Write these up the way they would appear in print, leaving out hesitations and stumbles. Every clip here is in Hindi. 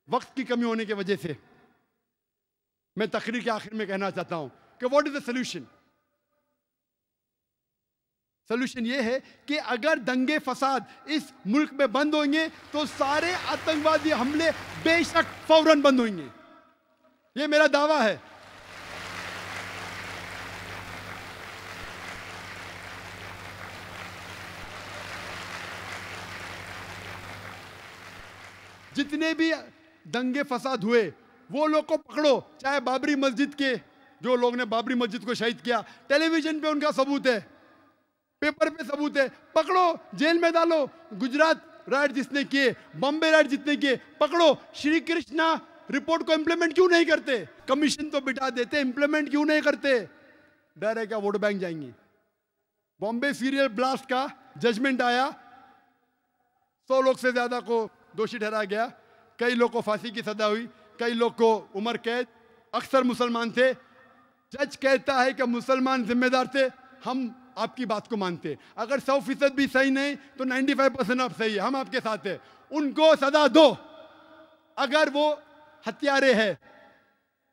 वक्त की कमी होने की वजह से मैं तकरीर के आखिर में कहना चाहता हूं कि what is the solution. Solution ये है कि अगर दंगे फसाद इस मुल्क में बंद होंगे तो सारे आतंकवादी हमले बेशक फौरन बंद होंगे। ये मेरा दावा है। जितने भी दंगे फसाद हुए वो लोग को पकड़ो, चाहे बाबरी मस्जिद के जो लोग ने बाबरी मस्जिद को शहीद किया, टेलीविजन पे उनका सबूत है, पेपर पे सबूत है, पकड़ो, जेल में डालो। गुजरात राइट जिसने किए, बॉम्बे राइट जिसने किए, पकड़ो। श्री कृष्णा रिपोर्ट को इंप्लीमेंट क्यों नहीं करते? कमीशन तो बिठा देते, इंप्लीमेंट क्यों नहीं करते? डर है क्या वोट बैंक जाएंगी? बॉम्बे सीरियल ब्लास्ट का जजमेंट आया, 100 लोग से ज्यादा को दोषी ठहराया गया, कई लोग को फांसी की सजा हुई, कई लोग को उम्र कैद, अक्सर मुसलमान थे। जज कहता है कि मुसलमान जिम्मेदार थे, हम आपकी बात को मानते। अगर 100% भी सही नहीं तो 95% आप सही है, हम आपके साथ है। उनको सजा दो अगर वो हत्यारे है।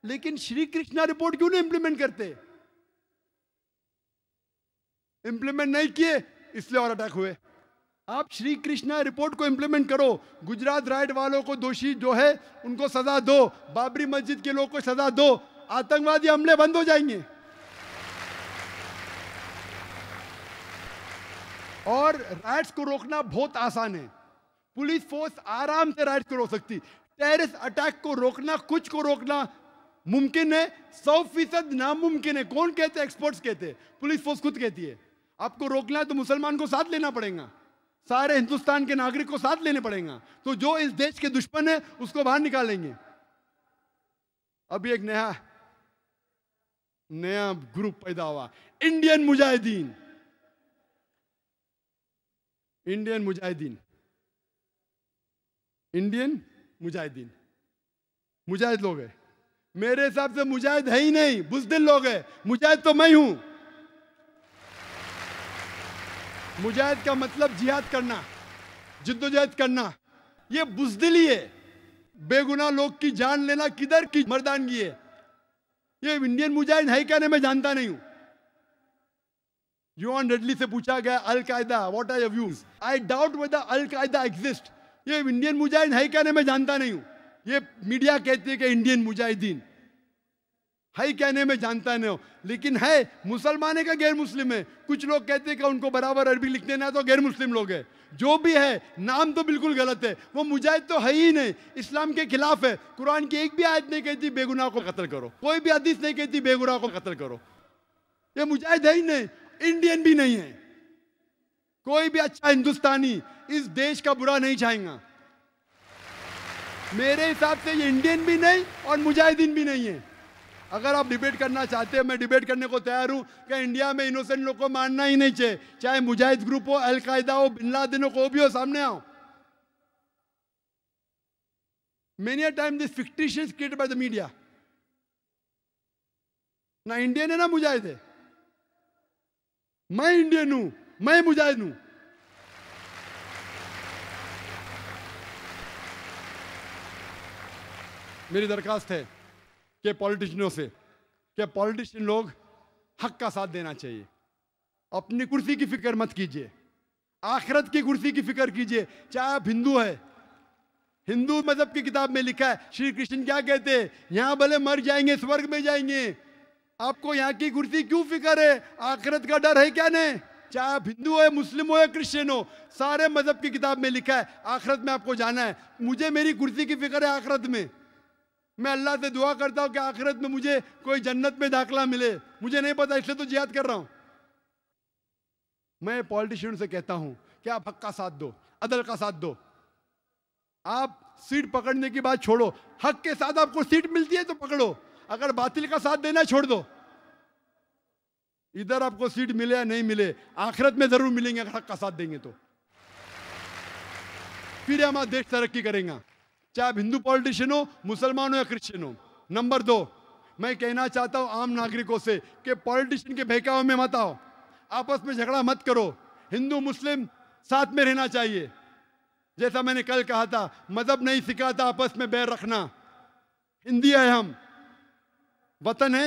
लेकिन श्री कृष्णा रिपोर्ट क्यों नहीं इंप्लीमेंट करते? इंप्लीमेंट नहीं किए इसलिए और अटैक हुए। आप श्री कृष्णा रिपोर्ट को इंप्लीमेंट करो। गुजरात राइट वालों को दोषी जो है उनको सजा दो, बाबरी मस्जिद के लोगों को सजा दो, आतंकवादी हमले बंद हो जाएंगे। और राइट्स को रोकना बहुत आसान है। पुलिस फोर्स आराम से राइट्स को रोक सकती। टेररिस्ट अटैक को रोकना, कुछ को रोकना मुमकिन है, 100% नामुमकिन है। कौन कहते? एक्सपर्ट्स कहते, पुलिस फोर्स खुद कहती है। आपको रोकना है तो मुसलमान को साथ लेना पड़ेगा, सारे हिंदुस्तान के नागरिक को साथ लेने पड़ेगा। तो जो इस देश के दुश्मन है उसको बाहर निकालेंगे। अभी एक नया ग्रुप पैदा हुआ, Indian Mujahideen. Indian Mujahideen, Indian Mujahideen, मुजाहिद लोग है। मेरे हिसाब से मुजाहिद है ही नहीं, बुज़दिल लोग है। मुजाहिद तो मैं हूं। मुजाहिद का मतलब जिहाद करना, जिद्दोजहद करना, ये बुज़दिली है। बेगुनाह लोग की जान लेना किधर की मर्दानगी है? ये इंडियन मुजाहिद है क्या नहीं मैं जानता नहीं हूं। यूएन रेडली से पूछा गया al Qaeda what are your views, I doubt whether al Qaeda exist. ये इंडियन मुजाहिद है क्या नहीं मैं जानता नहीं हूं। ये मीडिया कहती है कि इंडियन मुजाहिदीन है क्या नहीं मैं जानता नहीं हूं, लेकिन है। मुसलमान है का गैर मुस्लिम है? कुछ लोग कहते हैं कि उनको बराबर अरबी लिखते ना, तो गैर मुस्लिम लोग है। जो भी है, नाम तो बिल्कुल गलत है। वो मुजाहिद तो है ही नहीं, इस्लाम के खिलाफ है। कुरान की एक भी आयत नहीं कहती बेगुनाह को कत्ल करो, कोई भी हदीस नहीं कहती बेगुनाह को कत्ल करो। ये मुजाहिद है ही नहीं, इंडियन भी नहीं है। कोई भी अच्छा हिंदुस्तानी इस देश का बुरा नहीं चाहेगा। मेरे हिसाब से ये इंडियन भी नहीं और मुजाहिदीन भी नहीं है। अगर आप डिबेट करना चाहते हैं, मैं डिबेट करने को तैयार हूं कि इंडिया में इनोसेंट लोग को मारना ही नहीं चाहिए, चाहे मुजाहिद ग्रुप हो, अल कायदा हो, बिन लादेन हो, को भी हो, सामने आओ। Many a time this fictitious created by the media. ना इंडियन है ना मुजाहिद है। मैं इंडियन हूं, मैं मुजाहिद हूं। मेरी दरखास्त है कि पॉलिटिशियनों से कि पॉलिटिशियन लोग हक का साथ देना चाहिए। अपनी कुर्सी की फिक्र मत कीजिए, आखिरत की कुर्सी की फिक्र कीजिए। चाहे आप हिंदू है, हिंदू मजहब की किताब में लिखा है, श्री कृष्ण क्या कहते हैं, यहां भले मर जाएंगे स्वर्ग में जाएंगे। आपको यहाँ की कुर्सी क्यों फिक्र है? आखिरत का डर है क्या नहीं? चाहे आप हिंदू हो, मुस्लिम हो या क्रिश्चियन हो, सारे मजहब की किताब में लिखा है आखिरत में आपको जाना है। मुझे मेरी कुर्सी की फिक्र है आखिरत में। मैं अल्लाह से दुआ करता हूं कि आखिरत में मुझे कोई जन्नत में दाखिला मिले। मुझे नहीं पता, इसलिए तो जिहाद कर रहा हूं। मैं पॉलिटिशियन से कहता हूं कि आप हक का साथ दो, अदल का साथ दो। आप सीट पकड़ने की बात छोड़ो, हक के साथ आपको सीट मिलती है तो पकड़ो, अगर बातिल का साथ देना छोड़ दो। इधर आपको सीट मिले या नहीं मिले, आखिरत में जरूर मिलेंगे अगर हक का साथ देंगे तो। फिर हमारा देश तरक्की करेगा, चाहे आप हिंदू पॉलिटिशियन हो, मुसलमान हो या क्रिश्चियन हो। नंबर 2, मैं कहना चाहता हूं आम नागरिकों से कि पॉलिटिशियन के बहकावे में मत आओ, आपस में झगड़ा मत करो। हिंदू मुस्लिम साथ में रहना चाहिए। जैसा मैंने कल कहा था, मजहब नहीं सिखाता आपस में बैर रखना। हिंदी है हम, वतन है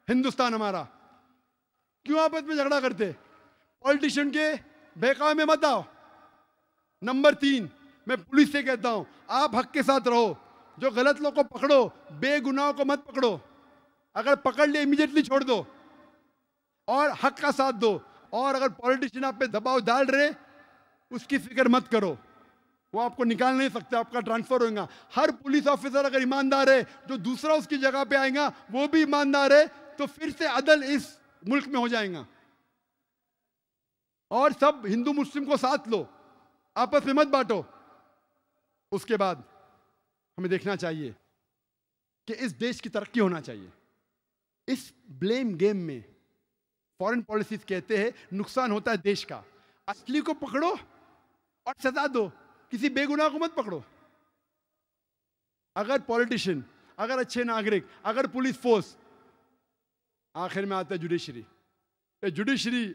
हिंदुस्तान हमारा, क्यों आपस में झगड़ा करते? पॉलिटिशियन के बहकावे में मत आओ। नंबर 3, मैं पुलिस से कहता हूं, आप हक के साथ रहो, जो गलत लोग को पकड़ो, बेगुनाहों को मत पकड़ो। अगर पकड़ लिए इमीडिएटली छोड़ दो और हक का साथ दो। और अगर पॉलिटिशियन आप पे दबाव डाल रहे, उसकी फिक्र मत करो, वो आपको निकाल नहीं सकते, आपका ट्रांसफर होगा। हर पुलिस ऑफिसर अगर ईमानदार है, जो दूसरा उसकी जगह पे आएगा वो भी ईमानदार है, तो फिर से अदल इस मुल्क में हो जाएगा। और सब हिंदू मुस्लिम को साथ लो, आपस में मत बांटो। उसके बाद हमें देखना चाहिए कि इस देश की तरक्की होना चाहिए। इस ब्लेम गेम में फॉरेन पॉलिसीज कहते हैं नुकसान होता है देश का। असली को पकड़ो और सजा दो, किसी बेगुनाह को मत पकड़ो। अगर पॉलिटिशियन, अगर अच्छे नागरिक, अगर पुलिस फोर्स, आखिर में आता है जुडिशरी। जुडिशरी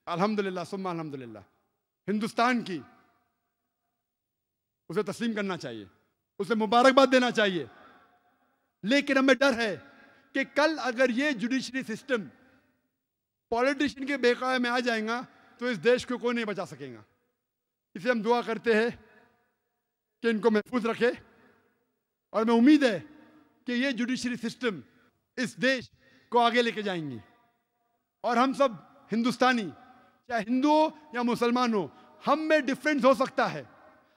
अल्हम्दुलिल्लाह सुम्मा अल्हम्दुलिल्लाह हिंदुस्तान की, उसे तस्लीम करना चाहिए, उसे मुबारकबाद देना चाहिए। लेकिन हमें डर है कि कल अगर ये जुडिशरी सिस्टम पॉलिटिशियन के बेकाया में आ जाएगा तो इस देश को कोई नहीं बचा सकेगा। इसे हम दुआ करते हैं कि इनको महफूज रखे, और मैं उम्मीद है कि ये जुडिशरी सिस्टम इस देश को आगे लेके जाएंगी। और हम सब हिंदुस्तानी, चाहे हिंदू हो या मुसलमान हो, हम में डिफरेंस हो सकता है,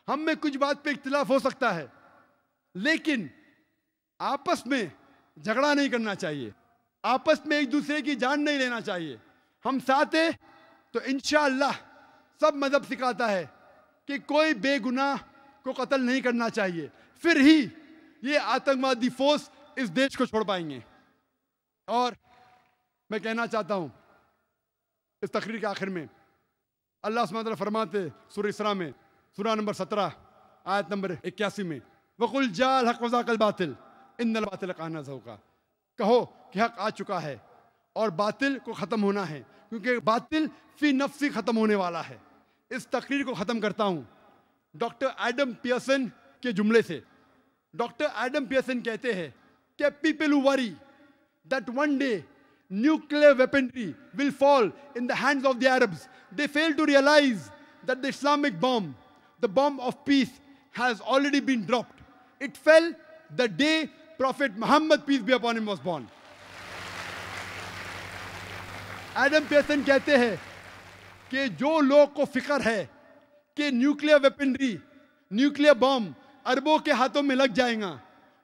हम में कुछ बात पे इख्तिलाफ हो सकता है, लेकिन आपस में झगड़ा नहीं करना चाहिए, आपस में एक दूसरे की जान नहीं लेना चाहिए। हम साथ हैं तो इंशाअल्लाह सब मजहब सिखाता है कि कोई बेगुनाह को कत्ल नहीं करना चाहिए, फिर ही ये आतंकवादी फोर्स इस देश को छोड़ पाएंगे। और मैं कहना चाहता हूं इस तकरीर के आखिर में, अल्लाह सुब्हानहू व तआला फरमाते सूरह इसरा में, सूरह नंबर 17 आयत नंबर 81 में, वकुल जाल हक वज़ाकल बातिल इन्नल बातिल काना ज़हूक़ा, कहो कि हक आ चुका है और बातिल को ख़त्म होना है, क्योंकि बातिल फी नफ्सी ख़त्म होने वाला है। इस तकरीर को ख़त्म करता हूँ डॉक्टर एडम पियर्सन के जुमले से। डॉक्टर एडम पियर्सन कहते हैं कि people who worry that one day nuclear weaponry will fall in the hands of the Arabs, they fail to realize that the Islamic bomb, the bomb of peace, has already been dropped. It fell the day Prophet Muhammad, peace be upon him, was born. Adam Pearson कहते हैं कि जो लोग को फिक्र है कि न्यूक्लियर वेपनरी, न्यूक्लियर बॉम्ब अरबों के हाथों में लग जाएगा,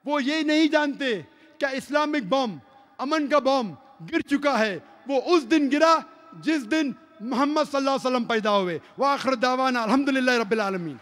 वो ये नहीं जानते क्या इस्लामिक बॉम्ब, अमन का बॉम्ब गिर चुका है। वो उस दिन गिरा जिस दिन मोहम्मद सल्लल्लाहु अलैहि वसल्लम पैदा हुए। व आखिर दावाना अल्हम्दुलिल्लाहि रब्बिल आलमीन।